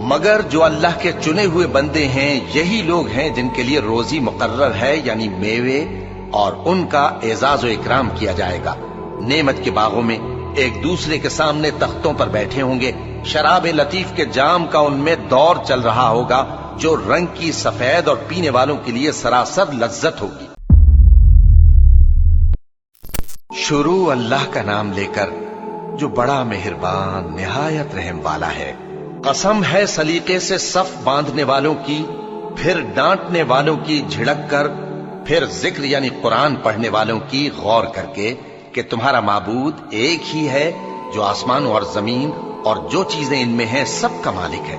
مگر جو اللہ کے چنے ہوئے بندے ہیں یہی لوگ ہیں جن کے لیے روزی مقرر ہے، یعنی میوے، اور ان کا اعزاز و اکرام کیا جائے گا۔ نعمت کے باغوں میں ایک دوسرے کے سامنے تختوں پر بیٹھے ہوں گے، شراب لطیف کے جام کا ان میں دور چل رہا ہوگا جو رنگ کی سفید اور پینے والوں کے لیے سراسر لذت ہوگی۔ شروع اللہ کا نام لے کر جو بڑا مہربان نہایت رحم والا ہے۔ قسم ہے سلیقے سے صف باندھنے والوں کی، پھر ڈانٹنے والوں کی جھڑک کر، پھر ذکر یعنی قرآن پڑھنے والوں کی غور کر کے کہ تمہارا معبود ایک ہی ہے جو آسمان اور زمین اور جو چیزیں ان میں ہیں سب کا مالک ہے،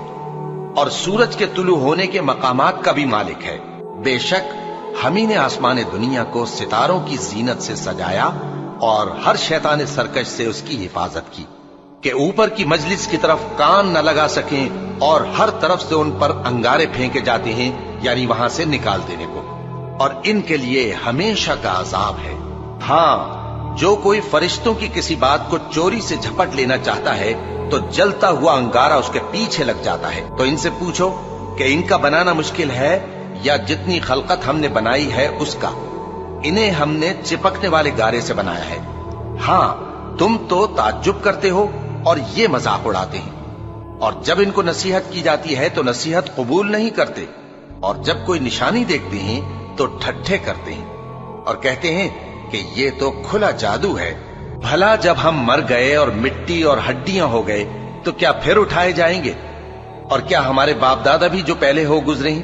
اور سورج کے طلوع ہونے کے مقامات کا بھی مالک ہے۔ بے شک ہم ہی نے آسمان دنیا کو ستاروں کی زینت سے سجایا اور ہر شیطان سرکش سے اس کی حفاظت کی کہ اوپر کی مجلس کی طرف کان نہ لگا سکیں، اور ہر طرف سے ان پر انگارے پھینکے جاتے ہیں، یعنی وہاں سے نکال دینے کو، اور ان کے لیے ہمیشہ کا عذاب ہے۔ ہاں، جو کوئی فرشتوں کی کسی بات کو چوری سے جھپٹ لینا چاہتا ہے تو جلتا ہوا انگارہ اس کے پیچھے لگ جاتا ہے۔ تو ان سے پوچھو کہ ان کا بنانا مشکل ہے یا جتنی خلقت ہم نے بنائی ہے اس کا؟ انہیں ہم نے چپکنے والے گارے سے بنایا ہے۔ ہاں، تم تو تعجب کرتے ہو اور یہ مذاق اڑاتے ہیں، اور جب ان کو نصیحت کی جاتی ہے تو نصیحت قبول نہیں کرتے، اور جب کوئی نشانی دیکھتے ہیں تو ٹھٹھے کرتے ہیں اور کہتے ہیں کہ یہ تو کھلا جادو ہے۔ بھلا جب ہم مر گئے اور مٹی اور ہڈیاں ہو گئے تو کیا پھر اٹھائے جائیں گے؟ اور کیا ہمارے باپ دادا بھی جو پہلے ہو گزرے ہیں؟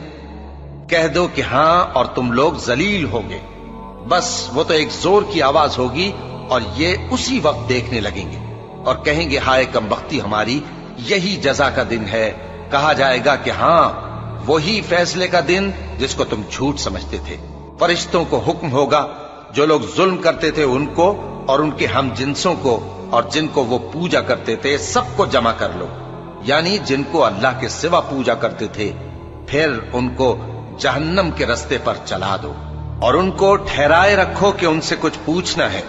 کہہ دو کہ ہاں، اور تم لوگ ذلیل ہوگے۔ بس وہ تو ایک زور کی آواز ہوگی اور یہ اسی وقت دیکھنے لگیں گے اور کہیں گے ہائے کم بختی ہماری، یہی جزا کا دن ہے۔ کہا جائے گا کہ ہاں، وہی فیصلے کا دن جس کو تم جھوٹ سمجھتے تھے۔ فرشتوں کو حکم ہوگا جو لوگ ظلم کرتے تھے ان کو اور ان کے ہم جنسوں کو اور جن کو وہ پوجا کرتے تھے سب کو جمع کر لو، یعنی جن کو اللہ کے سوا پوجا کرتے تھے، پھر ان کو جہنم کے رستے پر چلا دو اور ان کو ٹھہرائے رکھو کہ ان سے کچھ پوچھنا ہے۔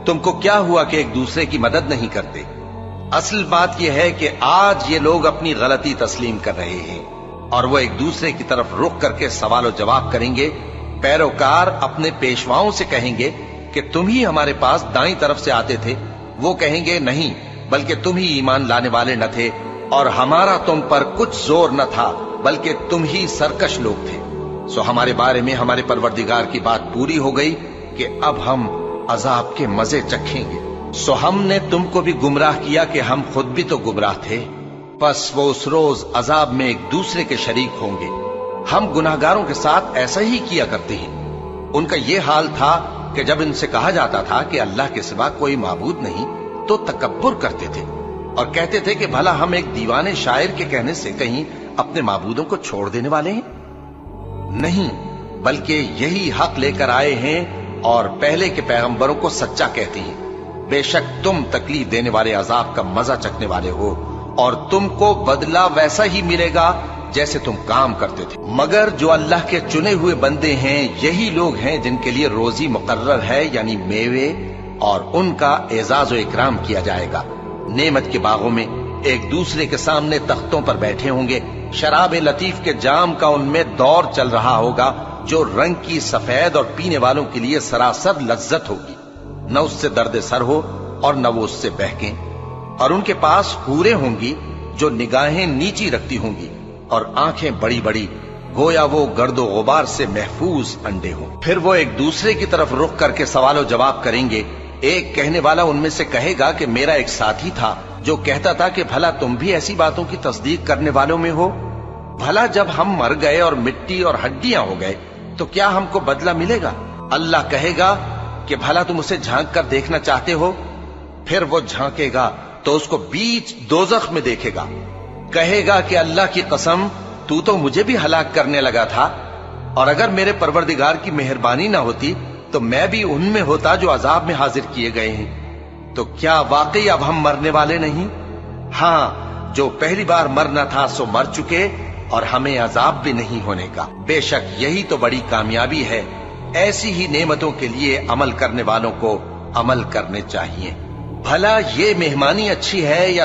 تم کو کیا ہوا کہ ایک دوسرے کی مدد نہیں کرتے؟ اصل بات یہ ہے کہ آج یہ لوگ اپنی غلطی تسلیم کر رہے ہیں اور وہ ایک دوسرے کی طرف رخ کر کے سوال و جواب کریں گے۔ پیروکار اپنے پیشواؤں سے کہیں گے کہ تم ہی ہمارے پاس دائیں طرف سے آتے تھے۔ وہ کہیں گے نہیں، بلکہ تم ہی ایمان لانے والے نہ تھے، اور ہمارا تم پر کچھ زور نہ تھا، بلکہ تم ہی سرکش لوگ تھے۔ سو ہمارے بارے میں ہمارے پروردگار کی بات پوری ہو گئی کہ اب ہم عذاب کے مزے چکھیں گے۔ سو ہم نے تم کو بھی گمراہ کیا کہ ہم خود بھی تو گمراہ تھے، پس وہ اس روز عذاب میں ایک دوسرے کے شریک ہوں گے۔ ہم گناہگاروں کے ساتھ ایسا ہی کیا کرتے ہیں۔ ان کا یہ حال تھا کہ جب ان سے کہا جاتا تھا کہ اللہ کے سوا کوئی معبود نہیں تو تکبر کرتے تھے اور کہتے تھے کہ بھلا ہم ایک دیوانے شاعر کے کہنے سے کہیں اپنے معبودوں کو چھوڑ دینے والے ہیں؟ نہیں، بلکہ یہی حق لے کر آئے ہیں اور پہلے کے پیغمبروں کو سچا کہتے ہیں۔ بے شک تم تکلیف دینے والے عذاب کا مزہ چکھنے والے ہو، اور تم کو بدلہ ویسا ہی ملے گا جیسے تم کام کرتے تھے۔ مگر جو اللہ کے چنے ہوئے بندے ہیں یہی لوگ ہیں جن کے لیے روزی مقرر ہے، یعنی میوے، اور ان کا اعزاز و اکرام کیا جائے گا۔ نعمت کے باغوں میں ایک دوسرے کے سامنے تختوں پر بیٹھے ہوں گے، شراب لطیف کے جام کا ان میں دور چل رہا ہوگا جو رنگ کی سفید اور پینے والوں کے لیے سراسر لذت ہوگی، نہ اس سے درد سر ہو اور نہ وہ اس سے بہکیں۔ اور ان کے پاس حوریں ہوں گی جو نگاہیں نیچی رکھتی ہوں گی اور آنکھیں بڑی بڑی، گویا وہ گرد و غبار سے محفوظ انڈے ہوں۔ پھر وہ ایک دوسرے کی طرف رخ کر کے سوال و جواب کریں گے۔ ایک کہنے والا ان میں سے کہے گا کہ میرا ایک ساتھی تھا جو کہتا تھا کہ بھلا تم بھی ایسی باتوں کی تصدیق کرنے والوں میں ہو؟ بھلا جب ہم مر گئے اور مٹی اور ہڈیاں ہو گئے تو کیا ہم کو بدلہ ملے گا؟ اللہ کہے گا کہ بھلا تم اسے جھانک کر دیکھنا چاہتے ہو؟ پھر وہ جھانکے گا تو اس کو بیچ دوزخ میں دیکھے گا، کہے گا کہ اللہ کی قسم تو مجھے بھی ہلاک کرنے لگا تھا، اور اگر میرے پروردگار کی مہربانی نہ ہوتی تو میں بھی ان میں ہوتا جو عذاب میں حاضر کیے گئے ہیں۔ تو کیا واقعی اب ہم مرنے والے نہیں؟ ہاں، جو پہلی بار مرنا تھا سو مر چکے، اور ہمیں عذاب بھی نہیں ہونے کا۔ بے شک یہی تو بڑی کامیابی ہے۔ ایسی ہی نعمتوں کے لیے عمل کرنے والوں کو عمل کرنے چاہیے۔ بھلا یہ مہمانی اچھی ہے یا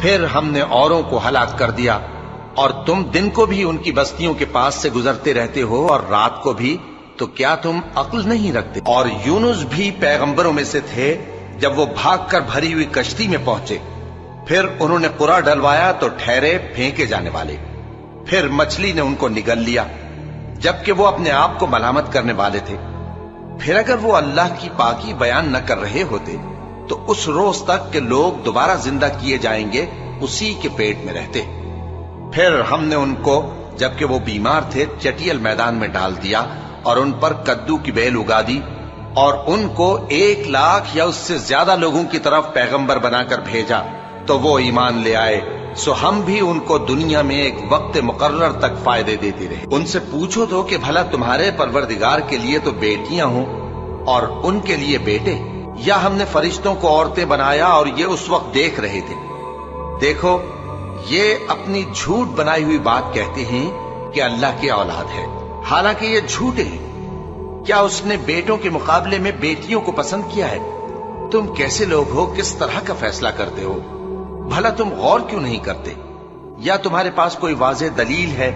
پھر ہم نے اوروں کو ہلاک کر دیا، اور تم دن کو بھی ان کی بستیوں کے پاس سے گزرتے رہتے ہو اور رات کو بھی، تو کیا تم عقل نہیں رکھتے؟ اور یونس بھی پیغمبروں میں سے تھے، جب وہ بھاگ کر بھری ہوئی کشتی میں پہنچے، پھر انہوں نے قرا ڈلوایا تو ٹھہرے پھینکے جانے والے، پھر مچھلی نے ان کو نگل لیا جبکہ وہ اپنے آپ کو ملامت کرنے والے تھے۔ پھر اگر وہ اللہ کی پاکی بیان نہ کر رہے ہوتے تو اس روز تک کہ لوگ دوبارہ زندہ کیے جائیں گے اسی کے پیٹ میں رہتے۔ پھر ہم نے ان کو جبکہ وہ بیمار تھے چٹیل میدان میں ڈال دیا اور ان پر کدو کی بیل اگا دی، اور ان کو 1,00,000 یا اس سے زیادہ لوگوں کی طرف پیغمبر بنا کر بھیجا تو وہ ایمان لے آئے۔ سو ہم بھی ان کو دنیا میں ایک وقت مقرر تک فائدے دیتے رہے۔ ان سے پوچھو تو کہ بھلا تمہارے پروردگار کے لیے تو بیٹیاں ہوں اور ان کے لیے بیٹے، یا ہم نے فرشتوں کو عورتیں بنایا اور یہ اس وقت دیکھ رہے تھے؟ دیکھو، یہ اپنی جھوٹ بنائی ہوئی بات کہتے ہیں کہ اللہ کی اولاد ہے، حالانکہ یہ جھوٹے ہیں۔ کیا اس نے بیٹوں کے مقابلے میں بیٹیوں کو پسند کیا ہے؟ تم کیسے لوگ ہو، کس طرح کا فیصلہ کرتے ہو؟ بھلا تم غور کیوں نہیں کرتے؟ یا تمہارے پاس کوئی واضح دلیل ہے؟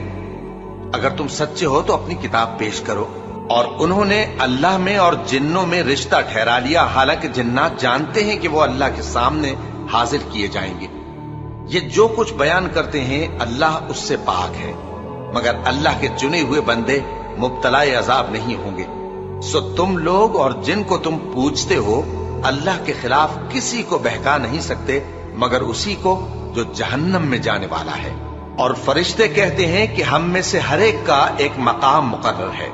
اگر تم سچے ہو تو اپنی کتاب پیش کرو۔ اور انہوں نے اللہ میں اور جنوں میں رشتہ ٹھہرا لیا، حالانکہ جنات جانتے ہیں کہ وہ اللہ کے سامنے حاضر کیے جائیں گے۔ یہ جو کچھ بیان کرتے ہیں اللہ اس سے پاک ہے، مگر اللہ کے چنے ہوئے بندے مبتلا عذاب نہیں ہوں گے۔ سو تم لوگ اور جن کو تم پوجتے ہو اللہ کے خلاف کسی کو بہکا نہیں سکتے مگر اسی کو جو جہنم میں جانے والا ہے۔ اور فرشتے کہتے ہیں کہ ہم میں سے ہر ایک کا ایک مقام مقرر ہے،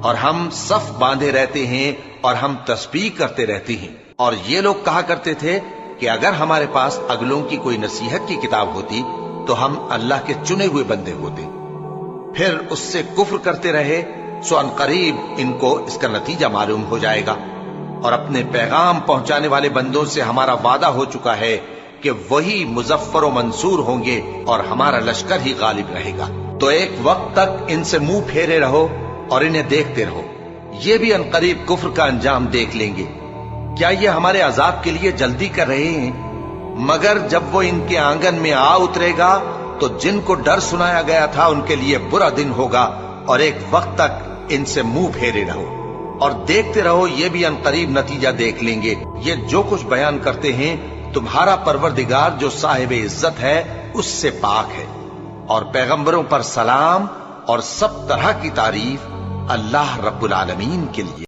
اور ہم صف باندھے رہتے ہیں اور ہم تسبیح کرتے رہتے ہیں۔ اور یہ لوگ کہا کرتے تھے کہ اگر ہمارے پاس اگلوں کی کوئی نصیحت کی کتاب ہوتی تو ہم اللہ کے چنے ہوئے بندے ہوتے۔ پھر اس سے کفر کرتے رہے، سو ان قریب ان کو اس کا نتیجہ معلوم ہو جائے گا۔ اور اپنے پیغام پہنچانے والے بندوں سے ہمارا وعدہ ہو چکا ہے کہ وہی مظفر و منصور ہوں گے اور ہمارا لشکر ہی غالب رہے گا۔ تو ایک وقت تک ان سے منہ پھیرے رہو اور انہیں دیکھتے رہو، یہ بھی ان قریب کفر کا انجام دیکھ لیں گے۔ کیا یہ ہمارے عذاب کے لیے جلدی کر رہے ہیں؟ مگر جب وہ ان کے آنگن میں آ اترے گا تو جن کو ڈر سنایا گیا تھا ان کے لیے برا دن ہوگا، اور ایک وقت تک ان سے منہ پھیرے رہو اور دیکھتے رہو، یہ بھی ان قریب نتیجہ دیکھ لیں گے۔ یہ جو کچھ بیان کرتے ہیں تمہارا پروردگار جو صاحب عزت ہے اس سے پاک ہے، اور پیغمبروں پر سلام اور سب طرح کی تعریف اللہ رب العالمین کے لیے۔